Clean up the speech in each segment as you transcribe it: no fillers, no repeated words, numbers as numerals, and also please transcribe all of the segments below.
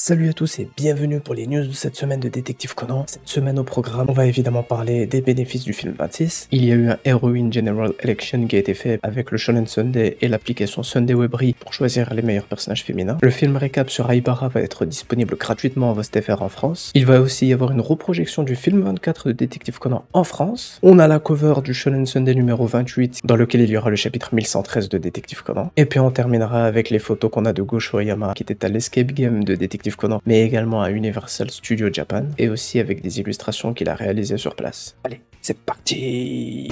Salut à tous et bienvenue pour les news de cette semaine de Détective Conan. Cette semaine au programme, on va évidemment parler des bénéfices du film 26. Il y a eu un Heroine General Election qui a été fait avec le Shonen Sunday et l'application Sunday Webry pour choisir les meilleurs personnages féminins. Le film récap sur Aibara va être disponible gratuitement en VOSTFR en France. Il va aussi y avoir une reprojection du film 24 de Détective Conan en France. On a la cover du Shonen Sunday numéro 28 dans lequel il y aura le chapitre 1113 de Détective Conan. Et puis on terminera avec les photos qu'on a de Gosho Oyama qui était à l'Escape Game de Détective Conan, mais également à Universal Studio Japan, et aussi avec des illustrations qu'il a réalisées sur place. Allez, c'est parti!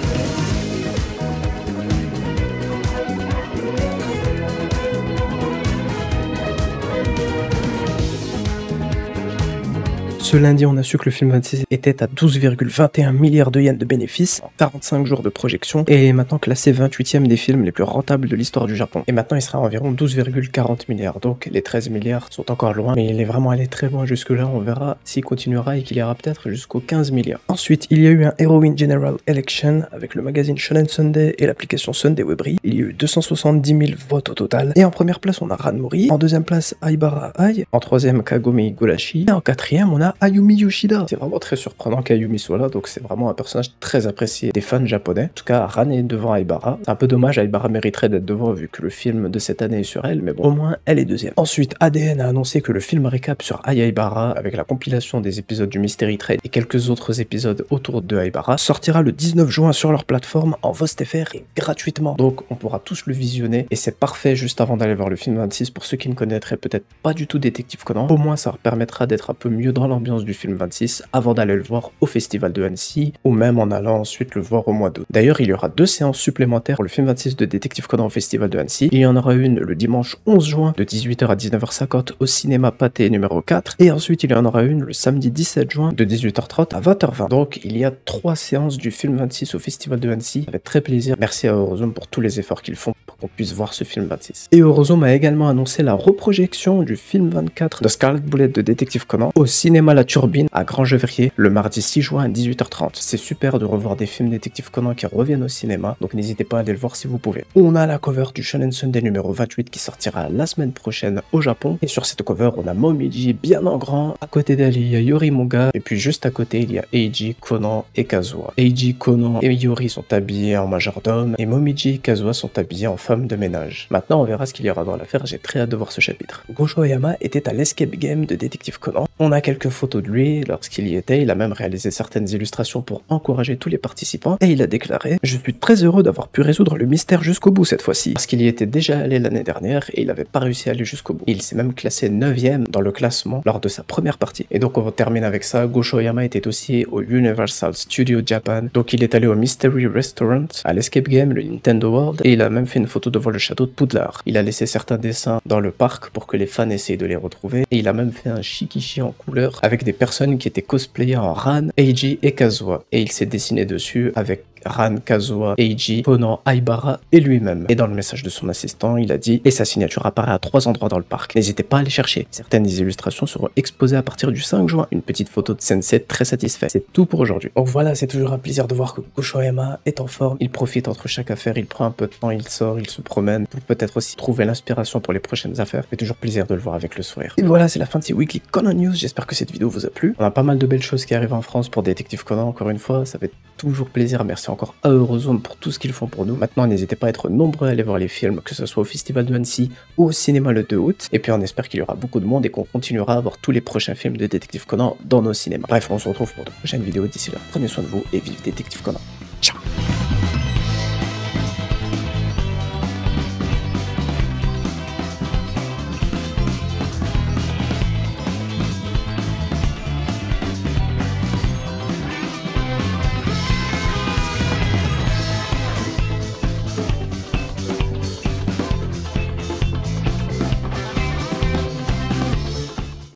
Ce lundi, on a su que le film 26 était à 12,21 milliards de yens de bénéfices en 45 jours de projection et il est maintenant classé 28e des films les plus rentables de l'histoire du Japon. Et maintenant, il sera à environ 12,40 milliards. Donc les 13 milliards sont encore loin, mais il est vraiment allé très loin jusque-là. On verra s'il continuera et qu'il ira peut-être jusqu'aux 15 milliards. Ensuite, il y a eu un Heroine General Election avec le magazine Shonen Sunday et l'application Sunday Webry. Il y a eu 270 000 votes au total. Et en première place, on a Ranmori. En deuxième place, Aibara Ai. En troisième, Kagome Higurashi. Et en quatrième, on a Ayumi Yoshida. C'est vraiment très surprenant qu'Ayumi soit là, donc c'est vraiment un personnage très apprécié des fans japonais. En tout cas, Ran est devant Aibara. C'est un peu dommage, Aibara mériterait d'être devant vu que le film de cette année est sur elle, mais bon, au moins elle est deuxième. Ensuite, ADN a annoncé que le film récap sur Aibara, avec la compilation des épisodes du Mystery Train et quelques autres épisodes autour de Aibara, sortira le 19 juin sur leur plateforme en VOSTFR et gratuitement. Donc on pourra tous le visionner et c'est parfait juste avant d'aller voir le film 26 pour ceux qui ne connaîtraient peut-être pas du tout Détective Conan. Au moins ça leur permettra d'être un peu mieux dans l'ambiance du film 26 avant d'aller le voir au festival de Annecy ou même en allant ensuite le voir au mois d'août. D'ailleurs, il y aura 2 séances supplémentaires pour le film 26 de Détective Conan au festival de Annecy. Il y en aura une le dimanche 11 juin de 18h à 19h50 au cinéma Pathé numéro 4 et ensuite il y en aura une le samedi 17 juin de 18h30 à 20h20. Donc il y a 3 séances du film 26 au festival de Annecy. Ça fait très plaisir. Merci à Eurozone pour tous les efforts qu'ils font pour qu'on puisse voir ce film 26. Et Eurozone a également annoncé la reprojection du film 24 de Scarlet Bullet de Détective Conan au cinéma La Turbine à Grand-Gevrier le mardi 6 juin à 18h30. C'est super de revoir des films Détective Conan qui reviennent au cinéma, donc n'hésitez pas à aller le voir si vous pouvez. On a la cover du Shonen Sunday numéro 28 qui sortira la semaine prochaine au Japon, et sur cette cover on a Momiji bien en grand, à côté d'elle il y a Yorimuga, et puis juste à côté il y a Eiji, Conan et Kazuha. Eiji, Conan et Yori sont habillés en majordome, et Momiji et Kazuha sont habillés en femme de ménage. Maintenant on verra ce qu'il y aura dans l'affaire, j'ai très hâte de voir ce chapitre. Gosho Oyama était à l'Escape Game de Détective Conan. On a quelques photos de lui lorsqu'il y était, il a même réalisé certaines illustrations pour encourager tous les participants, et il a déclaré: je suis très heureux d'avoir pu résoudre le mystère jusqu'au bout cette fois-ci, parce qu'il y était déjà allé l'année dernière et il n'avait pas réussi à aller jusqu'au bout. Il s'est même classé 9e dans le classement lors de sa première partie. Et donc on termine avec ça. Gosho Oyama était aussi au Universal Studio Japan, donc il est allé au Mystery Restaurant, à l'Escape Game, le Nintendo World, et il a même fait une photo devant le château de Poudlard. Il a laissé certains dessins dans le parc pour que les fans essayent de les retrouver, et il a même fait un shikishi en couleur avec des personnes qui étaient cosplayées en Ran, Eiji et Kazuha, et il s'est dessiné dessus avec Ran, Kazuha, Eiji, Conan, Aibara et lui-même. Et dans le message de son assistant, il a dit: et sa signature apparaît à 3 endroits dans le parc. N'hésitez pas à les chercher. Certaines des illustrations seront exposées à partir du 5 juin. Une petite photo de Sensei très satisfait. C'est tout pour aujourd'hui. Donc voilà, c'est toujours un plaisir de voir que Gosho Oyama est en forme. Il profite entre chaque affaire, il prend un peu de temps, il sort, il se promène pour peut-être aussi trouver l'inspiration pour les prochaines affaires. C'est toujours plaisir de le voir avec le sourire. Et voilà, c'est la fin de ces Weekly Conan News. J'espère que cette vidéo vous a plu. On a pas mal de belles choses qui arrivent en France pour Détective Conan. Encore une fois, ça fait toujours plaisir. Merci encore à Eurozone pour tout ce qu'ils font pour nous. Maintenant, n'hésitez pas à être nombreux à aller voir les films, que ce soit au Festival de Annecy ou au cinéma le 2 août. Et puis on espère qu'il y aura beaucoup de monde et qu'on continuera à voir tous les prochains films de Détective Conan dans nos cinémas. Bref, on se retrouve pour de prochaines vidéos. D'ici là, prenez soin de vous et vive Détective Conan. Ciao.